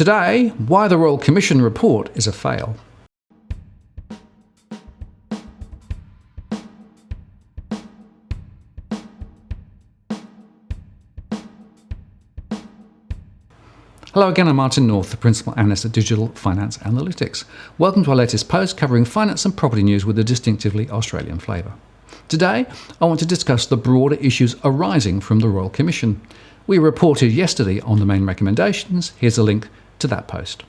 Today, why the Royal Commission report is a fail. Hello again, I'm Martin North, the Principal Analyst at Digital Finance Analytics. Welcome to our latest post covering finance and property news with a distinctively Australian flavour. Today, I want to discuss the broader issues arising from the Royal Commission. We reported yesterday on the main recommendations. Here's a link to that post.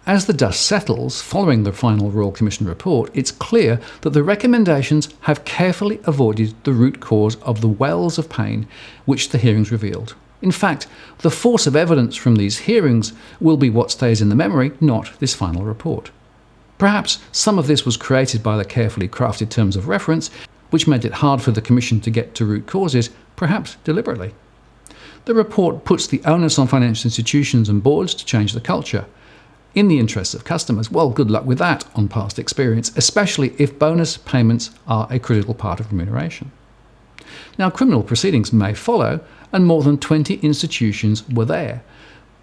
As the dust settles following the final Royal Commission report, it's clear that the recommendations have carefully avoided the root cause of the wells of pain which the hearings revealed. In fact, the force of evidence from these hearings will be what stays in the memory, not this final report. Perhaps some of this was created by the carefully crafted terms of reference, which made it hard for the Commission to get to root causes, perhaps deliberately. The report puts the onus on financial institutions and boards to change the culture. In the interests of customers, well, good luck with that on past experience, especially if bonus payments are a critical part of remuneration. Now, criminal proceedings may follow, and more than 20 institutions were there.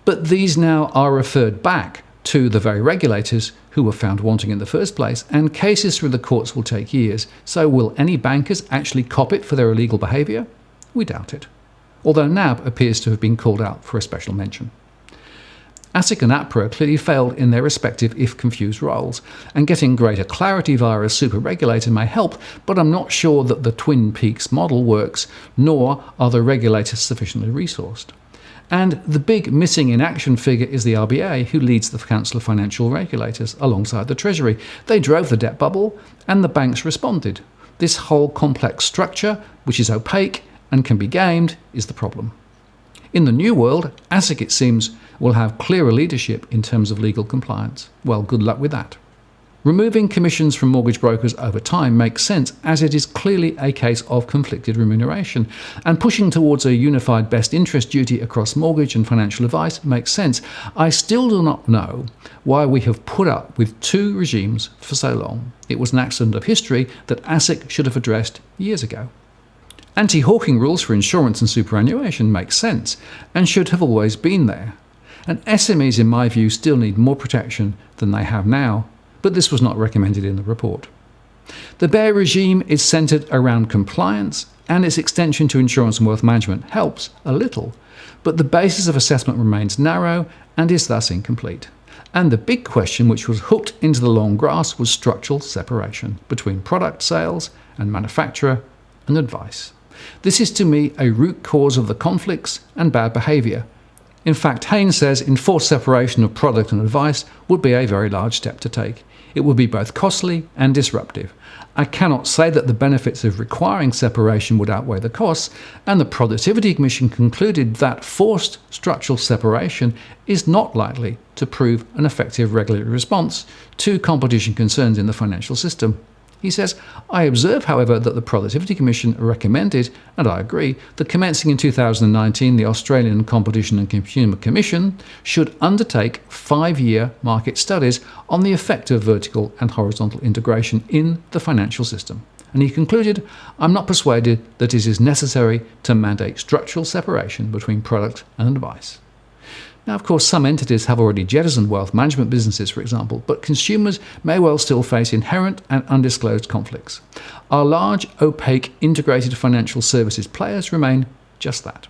But these now are referred back to the very regulators who were found wanting in the first place, and cases through the courts will take years. So will any bankers actually cop it for their illegal behaviour? We doubt it. Although NAB appears to have been called out for a special mention. ASIC and APRA clearly failed in their respective if confused roles, and getting greater clarity via a super regulator may help, but I'm not sure that the Twin Peaks model works, nor are the regulators sufficiently resourced. And the big missing in action figure is the RBA, who leads the Council of Financial Regulators alongside the Treasury. They drove the debt bubble, and the banks responded. This whole complex structure, which is opaque and can be gamed, is the problem. In the new world, ASIC, it seems, will have clearer leadership in terms of legal compliance. Well, good luck with that. Removing commissions from mortgage brokers over time makes sense, as it is clearly a case of conflicted remuneration, and pushing towards a unified best interest duty across mortgage and financial advice makes sense. I still do not know why we have put up with two regimes for so long. It was an accident of history that ASIC should have addressed years ago. Anti-hawking rules for insurance and superannuation make sense, and should have always been there. And SMEs, in my view, still need more protection than they have now, but this was not recommended in the report. The BEAR regime is centred around compliance, and its extension to insurance and wealth management helps a little, but the basis of assessment remains narrow and is thus incomplete. And the big question which was hooked into the long grass was structural separation between product sales and manufacturer and advice. This is to me a root cause of the conflicts and bad behaviour. In fact, Haynes says enforced separation of product and advice would be a very large step to take. It would be both costly and disruptive. I cannot say that the benefits of requiring separation would outweigh the costs, and the Productivity Commission concluded that forced structural separation is not likely to prove an effective regulatory response to competition concerns in the financial system. He says, I observe, however, that the Productivity Commission recommended, and I agree, that commencing in 2019, the Australian Competition and Consumer Commission should undertake 5-year market studies on the effect of vertical and horizontal integration in the financial system. And he concluded, I'm not persuaded that it is necessary to mandate structural separation between product and advice. Now, of course, some entities have already jettisoned wealth management businesses, for example, but consumers may well still face inherent and undisclosed conflicts. Our large, opaque, integrated financial services players remain just that.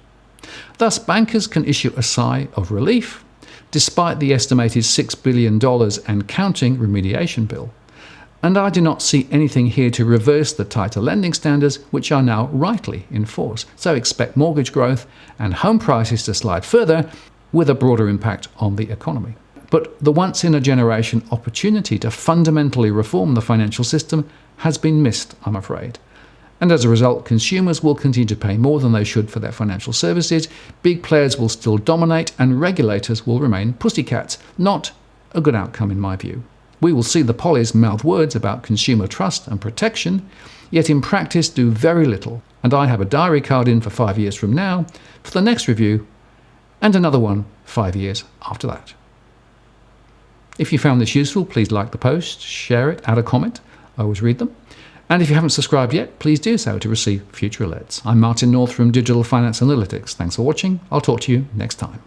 Thus, bankers can issue a sigh of relief, despite the estimated $6 billion and counting remediation bill. And I do not see anything here to reverse the tighter lending standards, which are now rightly in force. So expect mortgage growth and home prices to slide further, with a broader impact on the economy. But the once-in-a-generation opportunity to fundamentally reform the financial system has been missed, I'm afraid. And as a result, consumers will continue to pay more than they should for their financial services, big players will still dominate, and regulators will remain pussycats. Not a good outcome in my view. We will see the pollies mouth words about consumer trust and protection, yet in practice do very little. And I have a diary card in for 5 years from now for the next review, and another one 5 years after that. If you found this useful, please like the post, share it, add a comment. I always read them. And if you haven't subscribed yet, please do so to receive future alerts. I'm Martin North from Digital Finance Analytics. Thanks for watching. I'll talk to you next time.